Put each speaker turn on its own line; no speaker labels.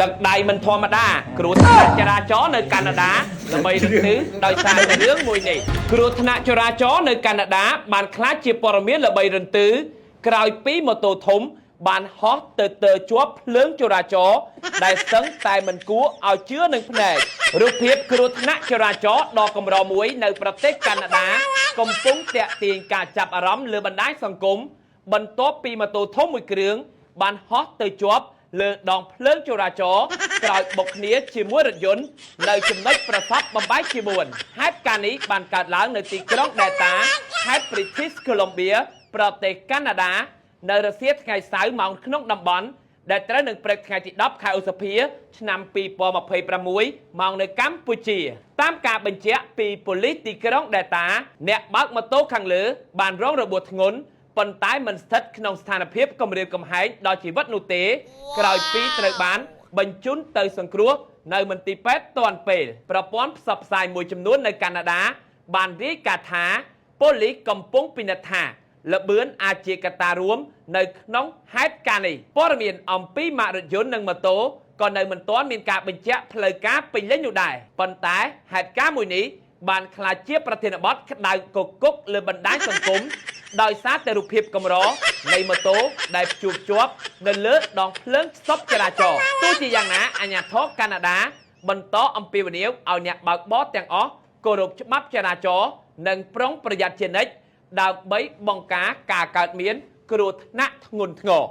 ទឹកដៃមិនធម្មតាគ្រោះថ្នាក់ចរាចរណ៍នៅកាណាដាដើម្បីរន្ទឺដោយសារតែរឿងមួយនេះគ្រោះថ្នាក់ចរាចរណ៍នៅកាណាដាបានក្លាយជាព័ត៌មានល្បីរន្ទឺក្រោយពីម៉ូតូធំបានហោះទៅជាប់ភ្លើងចរាចរណ៍ដែលស្ទឹងតែមិនគួរឲ្យជឿនឹងភ្នែករូបភាពគ្រោះថ្នាក់ចរាចរណ៍ដ៏កម្រមួយនៅប្រទេសកាណាដាកំពុងទាក់ទាញការចាប់អារម្មណ៍លើបណ្ដាញសង្គមបន្ទាប់ពីម៉ូតូធំមួយគ្រឿងបានហោះទៅជាប់លើដងភ្លើងចរាចរណ៍ក្រោយបុកគ្នាជាមួយរថយន្តនៅចំណុចប្រសពបំបែកជា4ហេតុការណ៍នេះបានកើតឡើងនៅទីក្រុង Delta ខេត្ត British Columbia ប្រទេសកាណាដានៅរសៀលថ្ងៃសៅរ៍ម៉ោងក្នុងតំបន់ដែលត្រូវនឹងព្រឹកថ្ងៃទី10ខែឧសភាឆ្នាំ2026ម៉ោងនៅកម្ពុជាតាមការបញ្ជាក់ពីប៉ូលីសទីក្រុង Delta អ្នកបើកម៉ូតូខាងលើបានរងរបួសធ្ងន់ប៉ុន្តែមិនស្ថិតក្នុងស្ថានភាពគំរាមកំហែងដល់ជីវិតនោះទេក្រោយពីត្រូវបានបញ្ជូនទៅសង្គ្រោះនៅមន្ទីរពេទ្យទាន់ពេលប្រព័ន្ធផ្សព្វផ្សាយមួយចំនួននៅកាណាដាបានរាយការណ៍ថាប៉ូលីសកំពុងពិនិត្យថាល្បឿនអាចជាកត្តារួមនៅក្នុងហេតុការណ៍នេះព័ត៌មានអំពីម៉ាករថយន្តនិងម៉ូតូក៏នៅមិនទាន់មានការបញ្ជាក់ផ្លូវការពេញលេញនោះដែរប៉ុន្តែហេតុការណ៍មួយនេះបានក្លាយជាប្រធានបទក្តៅគគុកលើបណ្ដាញសង្គមដោយសារតែរូបភាពកម្រនៃម៉ូតូដែលព្យួរជាប់នៅលើដងភ្លើងស្តុបចរាចរណ៍ទោះជាយ៉ាងណាអាជ្ញាធរកាណាដាបន្តអំពាវនាវឲ្យអ្នកបើកបរទាំងអស់គោរពច្បាប់ចរាចរណ៍និងប្រុងប្រយ័ត្នជានិច្ចដើម្បីបង្ការការកើតមានគ្រោះថ្នាក់ធ្ងន់ធ្ងរ